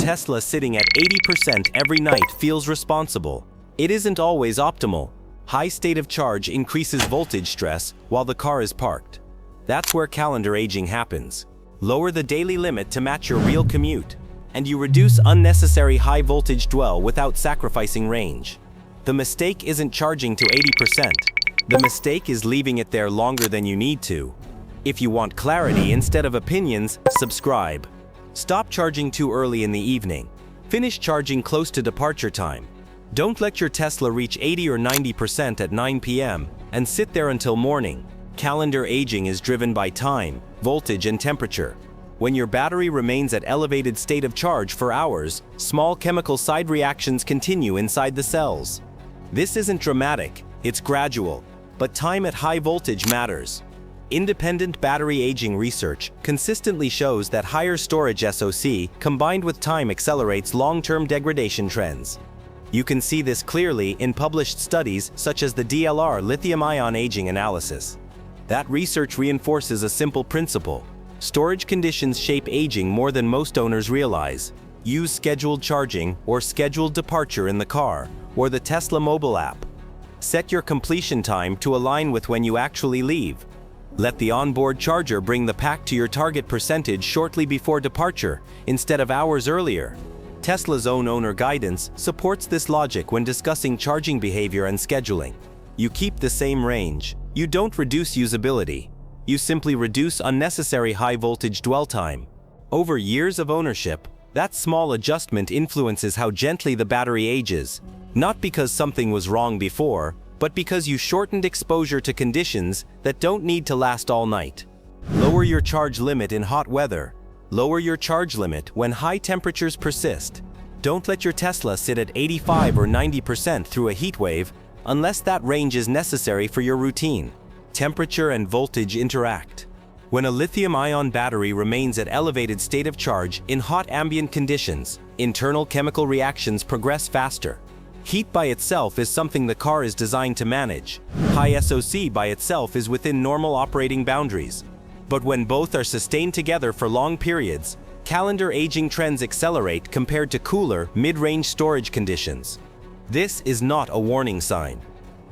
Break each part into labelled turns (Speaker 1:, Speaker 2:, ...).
Speaker 1: Tesla sitting at 80% every night feels responsible. It isn't always optimal. High state of charge increases voltage stress while the car is parked. That's where calendar aging happens. Lower the daily limit to match your real commute, and you reduce unnecessary high voltage dwell without sacrificing range. The mistake isn't charging to 80%. The mistake is leaving it there longer than you need to. If you want clarity instead of opinions, subscribe. Stop charging too early in the evening. Finish charging close to departure time. Don't let your Tesla reach 80 or 90% at 9 p.m. and sit there until morning. Calendar aging is driven by time, voltage, and temperature. When your battery remains at elevated state of charge for hours, small chemical side reactions continue inside the cells. This isn't dramatic, it's gradual, but time at high voltage matters. Independent battery aging research consistently shows that higher storage SoC combined with time accelerates long-term degradation trends. You can see this clearly in published studies such as the DLR lithium-ion aging analysis. That research reinforces a simple principle. Storage conditions shape aging more than most owners realize. Use scheduled charging or scheduled departure in the car or the Tesla mobile app. Set your completion time to align with when you actually leave. Let the onboard charger bring the pack to your target percentage shortly before departure instead of hours earlier. Tesla's own owner guidance supports this logic when discussing charging behavior and scheduling. You keep the same range. You don't reduce usability. You simply reduce unnecessary high voltage dwell time. Over years of ownership, that small adjustment influences how gently the battery ages, not because something was wrong before, but because you shortened exposure to conditions that don't need to last all night. Lower your charge limit in hot weather. Lower your charge limit when high temperatures persist. Don't let your Tesla sit at 85 or 90% through a heat wave unless that range is necessary for your routine. Temperature and voltage interact. When a lithium-ion battery remains at elevated state of charge in hot ambient conditions, internal chemical reactions progress faster. Heat by itself is something the car is designed to manage. High SoC by itself is within normal operating boundaries. But when both are sustained together for long periods, calendar aging trends accelerate compared to cooler, mid-range storage conditions. This is not a warning sign.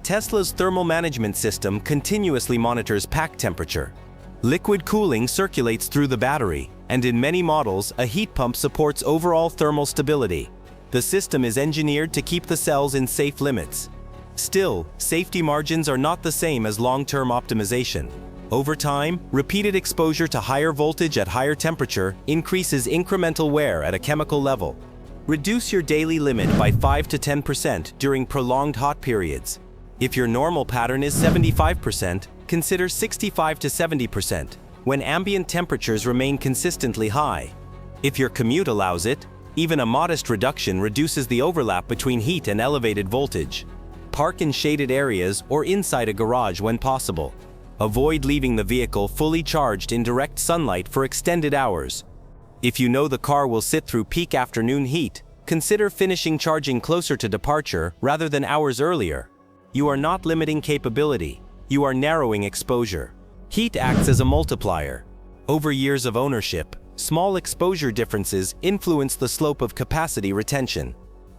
Speaker 1: Tesla's thermal management system continuously monitors pack temperature. Liquid cooling circulates through the battery, and in many models, a heat pump supports overall thermal stability. The system is engineered to keep the cells in safe limits. Still, safety margins are not the same as long-term optimization. Over time, repeated exposure to higher voltage at higher temperature increases incremental wear at a chemical level. Reduce your daily limit by 5 to 10% during prolonged hot periods. If your normal pattern is 75%, consider 65 to 70% when ambient temperatures remain consistently high. If your commute allows it, even a modest reduction reduces the overlap between heat and elevated voltage. Park in shaded areas or inside a garage when possible. Avoid leaving the vehicle fully charged in direct sunlight for extended hours. If you know the car will sit through peak afternoon heat, consider finishing charging closer to departure rather than hours earlier. You are not limiting capability, you are narrowing exposure. Heat acts as a multiplier. Over years of ownership, small exposure differences influence the slope of capacity retention.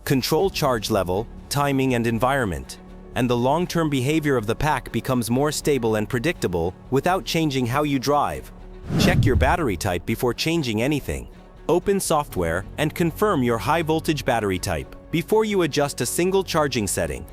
Speaker 1: Control charge level, timing, and environment, and the long-term behavior of the pack becomes more stable and predictable without changing how you drive. Check your battery type before changing anything. Open software and confirm your high-voltage battery type before you adjust a single charging setting.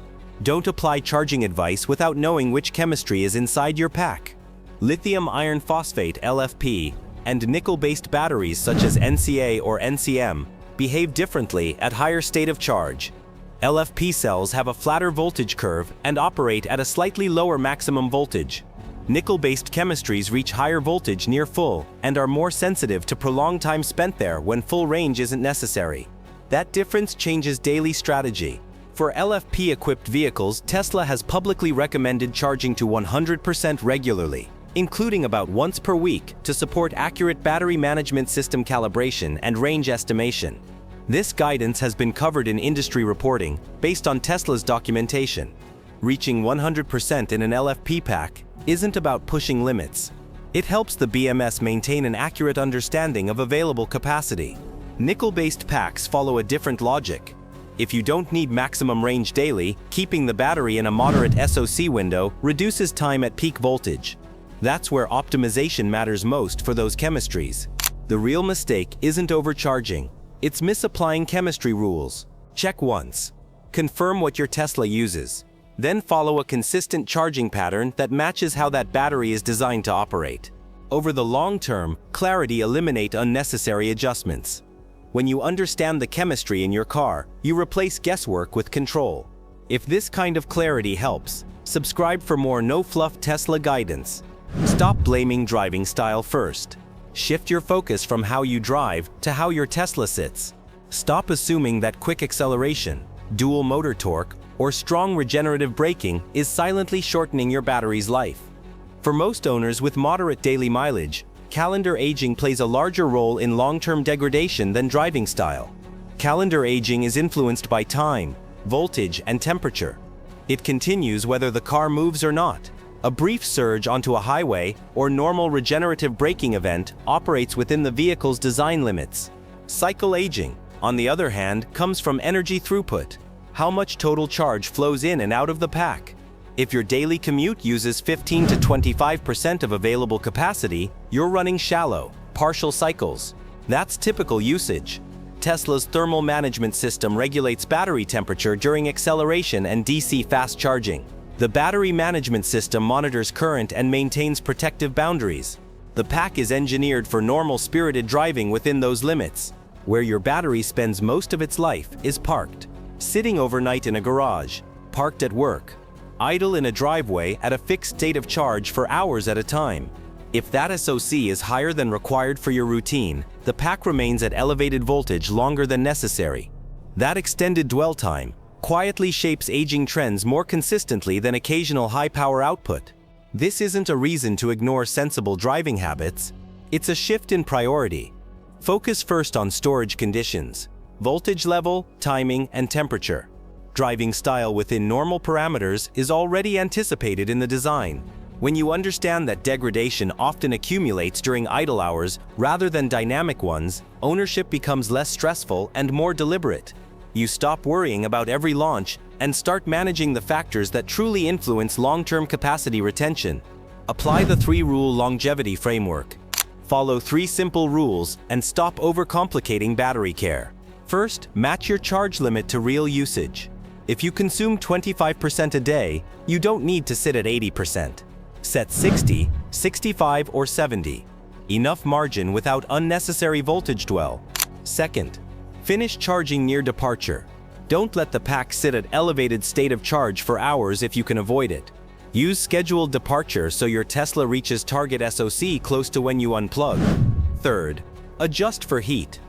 Speaker 1: Don't apply charging advice without knowing which chemistry is inside your pack. Lithium iron phosphate (LFP) and nickel-based batteries such as NCA or NCM behave differently at higher state of charge. LFP cells have a flatter voltage curve and operate at a slightly lower maximum voltage. Nickel-based chemistries reach higher voltage near full and are more sensitive to prolonged time spent there when full range isn't necessary. That difference changes daily strategy. For LFP-equipped vehicles, Tesla has publicly recommended charging to 100% regularly, including about once per week, to support accurate battery management system calibration and range estimation. This guidance has been covered in industry reporting based on Tesla's documentation. Reaching 100% in an LFP pack isn't about pushing limits. It helps the BMS maintain an accurate understanding of available capacity. Nickel-based packs follow a different logic. If you don't need maximum range daily, keeping the battery in a moderate SOC window reduces time at peak voltage. That's where optimization matters most for those chemistries. The real mistake isn't overcharging, it's misapplying chemistry rules. Check once. Confirm what your Tesla uses. Then follow a consistent charging pattern that matches how that battery is designed to operate. Over the long term, clarity eliminates unnecessary adjustments. When you understand the chemistry in your car, you replace guesswork with control. If this kind of clarity helps, subscribe for more no-fluff Tesla guidance. Stop blaming driving style first. Shift your focus from how you drive to how your Tesla sits. Stop assuming that quick acceleration, dual motor torque, or strong regenerative braking is silently shortening your battery's life. For most owners with moderate daily mileage, calendar aging plays a larger role in long-term degradation than driving style. Calendar aging is influenced by time, voltage, and temperature. It continues whether the car moves or not. A brief surge onto a highway or normal regenerative braking event operates within the vehicle's design limits. Cycle aging, on the other hand, comes from energy throughput. How much total charge flows in and out of the pack? If your daily commute uses 15 to 25% of available capacity, you're running shallow, partial cycles. That's typical usage. Tesla's thermal management system regulates battery temperature during acceleration and DC fast charging. The battery management system monitors current and maintains protective boundaries. The pack is engineered for normal spirited driving within those limits. Where your battery spends most of its life is parked. Sitting overnight in a garage, parked at work, idle in a driveway at a fixed state of charge for hours at a time. If that SOC is higher than required for your routine, the pack remains at elevated voltage longer than necessary. That extended dwell time quietly shapes aging trends more consistently than occasional high-power output. This isn't a reason to ignore sensible driving habits. It's a shift in priority. Focus first on storage conditions, voltage level, timing, and temperature. Driving style within normal parameters is already anticipated in the design. When you understand that degradation often accumulates during idle hours rather than dynamic ones, ownership becomes less stressful and more deliberate. You stop worrying about every launch and start managing the factors that truly influence long-term capacity retention. Apply the 3-rule longevity framework. Follow 3 simple rules and stop overcomplicating battery care. First, match your charge limit to real usage. If you consume 25% a day, you don't need to sit at 80%. Set 60, 65, or 70. Enough margin without unnecessary voltage dwell. Second, finish charging near departure. Don't let the pack sit at elevated state of charge for hours if you can avoid it. Use scheduled departure so your Tesla reaches target SOC close to when you unplug. Third, adjust for heat.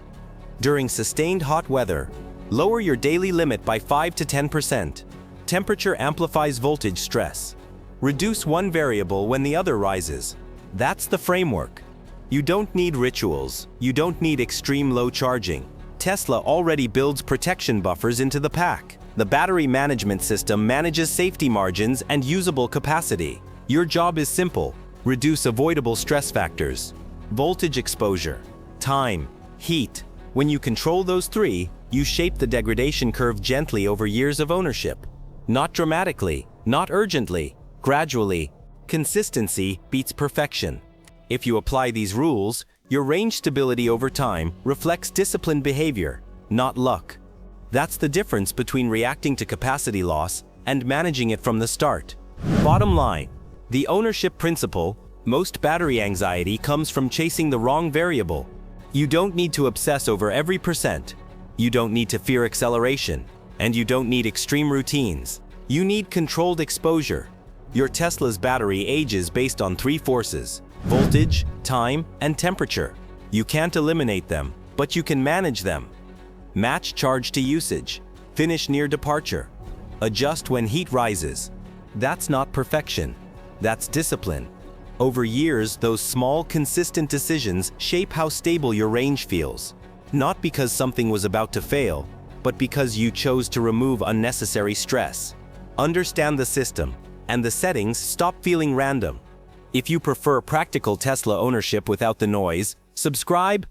Speaker 1: During sustained hot weather, lower your daily limit by 5 to 10%. Temperature amplifies voltage stress. Reduce one variable when the other rises. That's the framework. You don't need rituals. You don't need extreme low charging. Tesla already builds protection buffers into the pack. The battery management system manages safety margins and usable capacity. Your job is simple. Reduce avoidable stress factors. Voltage exposure, time, heat. When you control those 3, you shape the degradation curve gently over years of ownership. Not dramatically, not urgently, gradually. Consistency beats perfection. If you apply these rules, your range stability over time reflects disciplined behavior, not luck. That's the difference between reacting to capacity loss and managing it from the start. Bottom line, the ownership principle, most battery anxiety comes from chasing the wrong variable. You don't need to obsess over every percent. You don't need to fear acceleration, and you don't need extreme routines. You need controlled exposure. Your Tesla's battery ages based on 3 forces: voltage, time, and temperature. You can't eliminate them, but you can manage them. Match charge to usage. Finish near departure. Adjust when heat rises. That's not perfection. That's discipline. Over years, those small, consistent decisions shape how stable your range feels. Not because something was about to fail, but because you chose to remove unnecessary stress. Understand the system, and the settings stop feeling random. If you prefer practical Tesla ownership without the noise, subscribe,